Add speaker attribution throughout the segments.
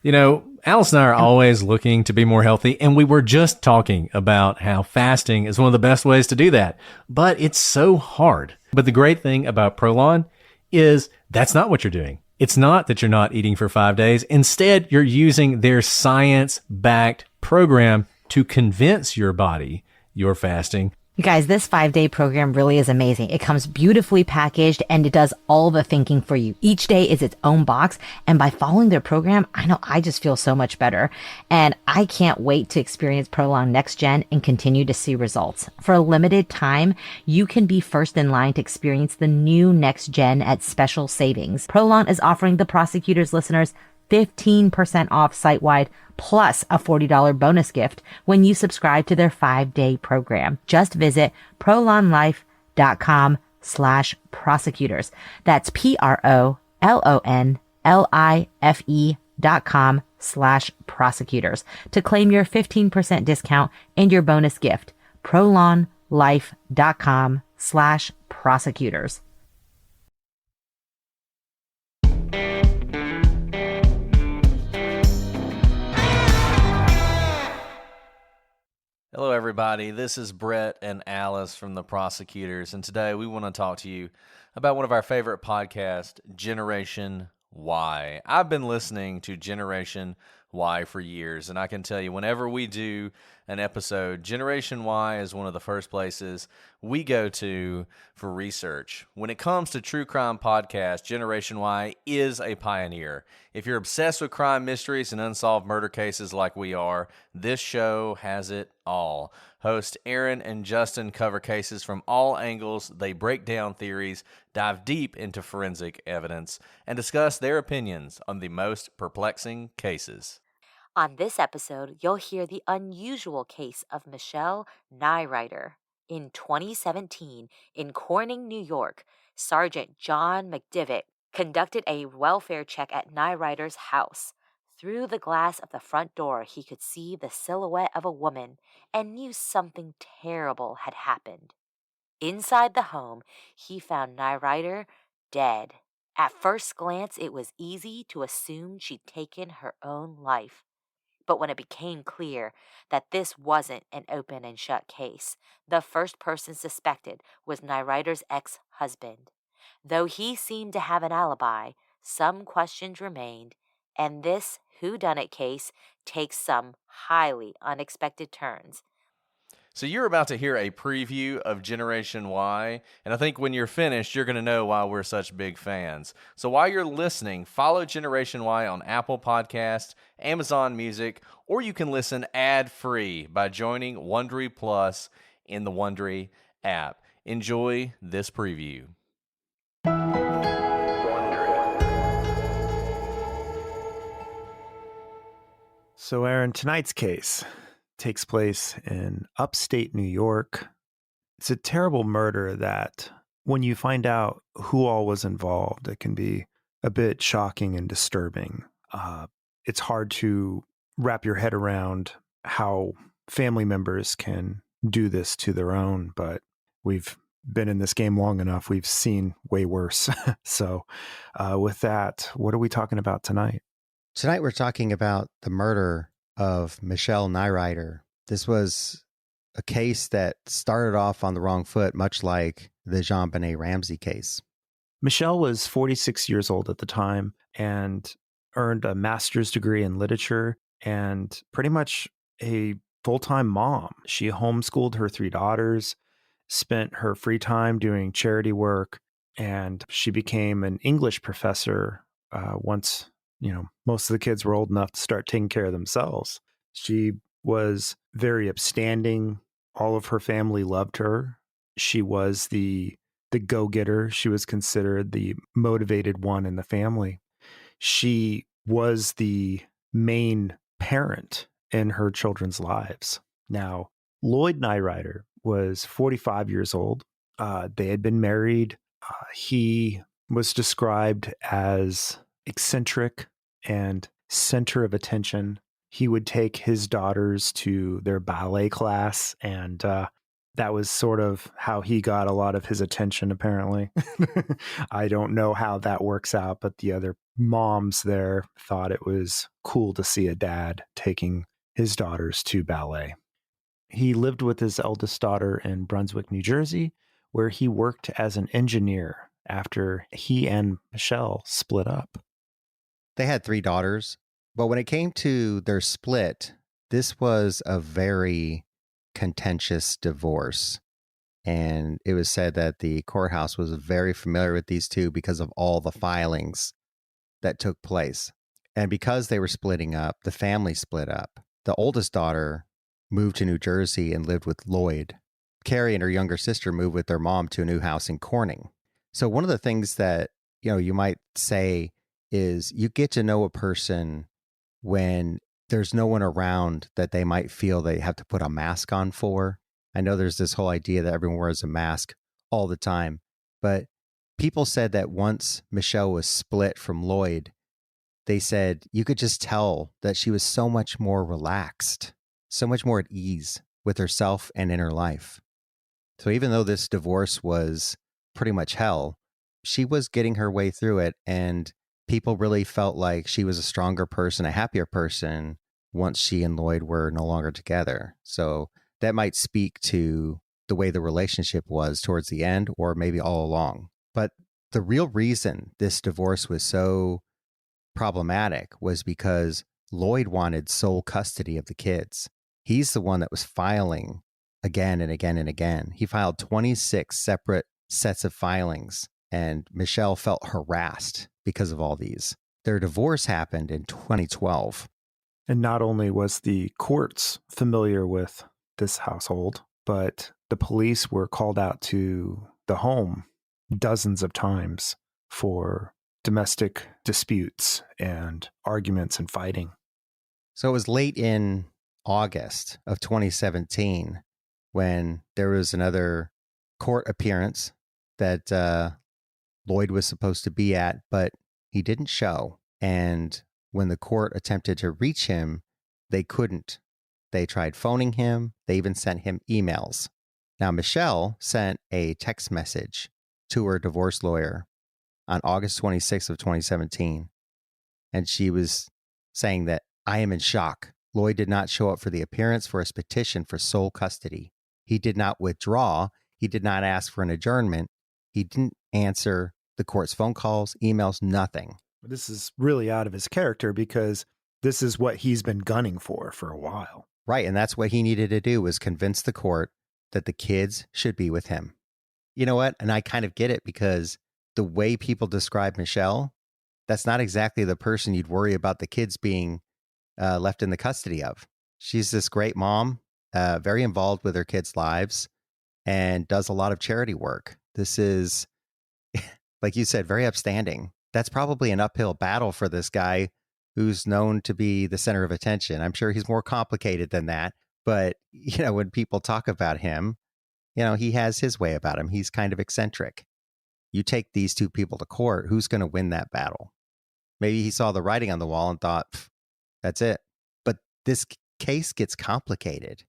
Speaker 1: Alice and I are always looking to be more healthy, and we were just talking about how fasting is one of the best ways to do that. But it's so hard. But the great thing about Prolon is that's not what you're doing. It's not that you're not eating for 5 days. Instead, you're using their science-backed program to convince your body you're fasting.
Speaker 2: You guys, this 5-day program really is amazing. It comes beautifully packaged and it does all the thinking for you. Each day is its own box. And by following their program, I know I just feel so much better. And I can't wait to experience Prolong Next Gen and continue to see results. For a limited time, you can be first in line to experience the new Next Gen at special savings. Prolong is offering the Prosecutors listeners 15% off site-wide plus a $40 bonus gift when you subscribe to their 5-day program. Just visit prolonlife.com/prosecutors. That's PROLONLIFE.com/prosecutors to claim your 15% discount and your bonus gift. prolonlife.com/prosecutors.
Speaker 3: Hello, everybody. This is Brett and Alice from the Prosecutors, and today we want to talk to you about one of our favorite podcasts, Generation Y. I've been listening to Generation Y for years, and I can tell you, whenever we do an episode, Generation Y is one of the first places we go to for research. When it comes to true crime podcasts, Generation Y is a pioneer. If you're obsessed with crime mysteries and unsolved murder cases like we are, this show has it all. Hosts Aaron and Justin cover cases from all angles. They break down theories, dive deep into forensic evidence, and discuss their opinions on the most perplexing cases.
Speaker 2: On this episode, you'll hear the unusual case of Michele Neurauter. In 2017, in Corning, New York, Sergeant John McDivitt conducted a welfare check at Neurauter's house. Through the glass of the front door, he could see the silhouette of a woman and knew something terrible had happened. Inside the home, he found Neurauter dead. At first glance, it was easy to assume she'd taken her own life. But when it became clear that this wasn't an open and shut case, the first person suspected was Neurauter's ex-husband. Though he seemed to have an alibi, some questions remained, and this whodunit case takes some highly unexpected turns.
Speaker 3: So you're about to hear a preview of Generation Y, and I think when you're finished, you're going to know why we're such big fans. So while you're listening, follow Generation Y on Apple Podcasts, Amazon Music, or you can listen ad-free by joining Wondery Plus in the Wondery app. Enjoy this preview.
Speaker 4: So Aaron, tonight's case takes place in upstate New York. It's a terrible murder that when you find out who all was involved, it can be a bit shocking and disturbing. It's hard to wrap your head around how family members can do this to their own, but we've been in this game long enough. We've seen way worse. So with that, what are we talking about tonight?
Speaker 5: Tonight we're talking about the murder of Michele Neurauter. This was a case that started off on the wrong foot, much like the JonBenet Ramsey case.
Speaker 4: Michele was 46 years old at the time and earned a master's degree in literature and pretty much a full-time mom. She homeschooled her 3 daughters, spent her free time doing charity work, and she became an English professor once most of the kids were old enough to start taking care of themselves. She was very upstanding. All of her family loved her. She was the go-getter. She was considered the motivated one in the family. She was the main parent in her children's lives. Now, Lloyd Neurauter was 45 years old. They had been married. He was described as eccentric and center of attention. He would take his daughters to their ballet class, and that was sort of how he got a lot of his attention, apparently. I don't know how that works out, but the other moms there thought it was cool to see a dad taking his daughters to ballet. He lived with his eldest daughter in Brunswick, New Jersey, where he worked as an engineer after he and Michele split up.
Speaker 5: They had 3 daughters, but when it came to their split, this was a very contentious divorce. And it was said that the courthouse was very familiar with these two because of all the filings that took place. And because they were splitting up, the family split up. The oldest daughter moved to New Jersey and lived with Lloyd. Carrie and her younger sister moved with their mom to a new house in Corning. So one of the things that, you might say is you get to know a person when there's no one around that they might feel they have to put a mask on for. I know there's this whole idea that everyone wears a mask all the time, but people said that once Michele was split from Lloyd, they said you could just tell that she was so much more relaxed, so much more at ease with herself and in her life. So even though this divorce was pretty much hell, she was getting her way through it, and people really felt like she was a stronger person, a happier person once she and Lloyd were no longer together. So that might speak to the way the relationship was towards the end, or maybe all along. But the real reason this divorce was so problematic was because Lloyd wanted sole custody of the kids. He's the one that was filing again and again and again. He filed 26 separate sets of filings, and Michele felt harassed because of all these. Their divorce happened in 2012.
Speaker 4: And not only was the courts familiar with this household, but the police were called out to the home dozens of times for domestic disputes and arguments and fighting.
Speaker 5: So it was late in August of 2017 when there was another court appearance that Lloyd was supposed to be at, but he didn't show. And when the court attempted to reach him, they couldn't. They tried phoning him. They even sent him emails. Now, Michele sent a text message to her divorce lawyer on August 26th of 2017. And she was saying that, "I am in shock. Lloyd did not show up for the appearance for his petition for sole custody. He did not withdraw. He did not ask for an adjournment. He didn't answer the court's phone calls, emails, nothing."
Speaker 4: This is really out of his character because this is what he's been gunning for a while.
Speaker 5: Right. And that's what he needed to do, was convince the court that the kids should be with him. You know what? And I kind of get it, because the way people describe Michele, that's not exactly the person you'd worry about the kids being left in the custody of. She's this great mom, very involved with her kids' lives, and does a lot of charity work. This is, like you said, very upstanding. That's probably an uphill battle for this guy who's known to be the center of attention. I'm sure he's more complicated than that. But, when people talk about him, he has his way about him. He's kind of eccentric. You take these two people to court, who's going to win that battle? Maybe he saw the writing on the wall and thought, that's it. But this case gets complicated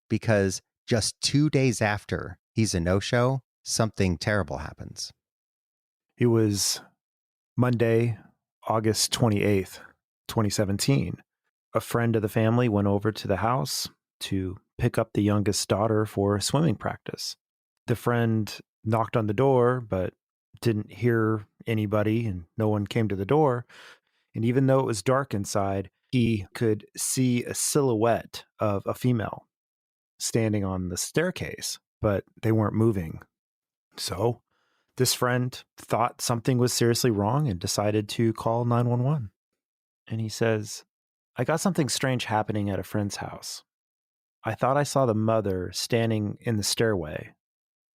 Speaker 5: because just 2 days after he's a no-show, something terrible happens.
Speaker 4: It was Monday, August 28th, 2017. A friend of the family went over to the house to pick up the youngest daughter for swimming practice. The friend knocked on the door, but didn't hear anybody, and no one came to the door. And even though it was dark inside, he could see a silhouette of a female standing on the staircase, but they weren't moving. So this friend thought something was seriously wrong and decided to call 911. And he says, "I got something strange happening at a friend's house. I thought I saw the mother standing in the stairway,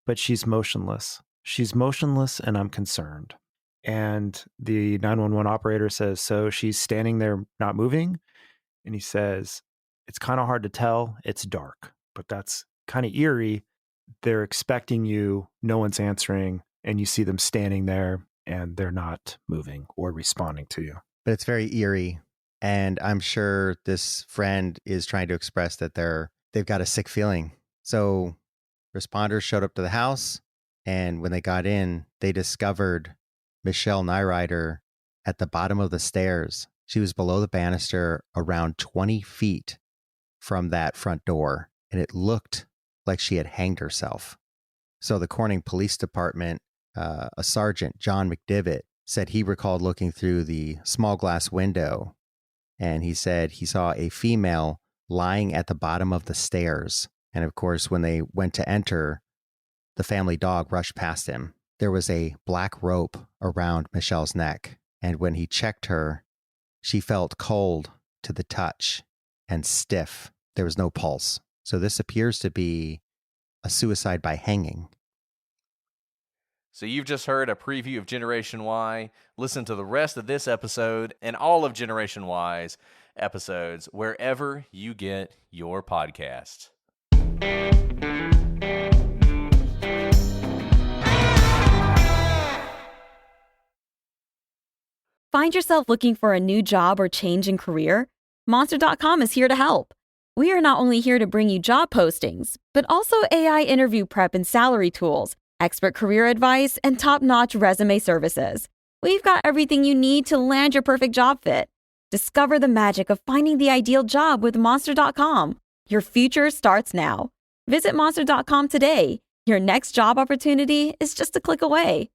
Speaker 4: but she's motionless. She's motionless, and I'm concerned." And the 911 operator says, "So she's standing there not moving?" And he says, "It's kind of hard to tell. It's dark, but that's kind of eerie. They're expecting you, no one's answering, and you see them standing there and they're not moving or responding to you."
Speaker 5: But it's very eerie. And I'm sure this friend is trying to express that they've got a sick feeling. So responders showed up to the house, and when they got in, they discovered Michele Neurauter at the bottom of the stairs. She was below the banister around 20 feet from that front door, and it looked like she had hanged herself. So the Corning Police Department, a Sergeant, John McDivitt, said he recalled looking through the small glass window, and he said he saw a female lying at the bottom of the stairs. And of course, when they went to enter, the family dog rushed past him. There was a black rope around Michelle's neck, and when he checked her, she felt cold to the touch and stiff. There was no pulse. So this appears to be a suicide by hanging.
Speaker 3: So you've just heard a preview of Generation Y. Listen to the rest of this episode and all of Generation Y's episodes wherever you get your podcasts.
Speaker 6: Find yourself looking for a new job or change in career? Monster.com is here to help. We are not only here to bring you job postings, but also AI interview prep and salary tools, expert career advice, and top-notch resume services. We've got everything you need to land your perfect job fit. Discover the magic of finding the ideal job with Monster.com. Your future starts now. Visit Monster.com today. Your next job opportunity is just a click away.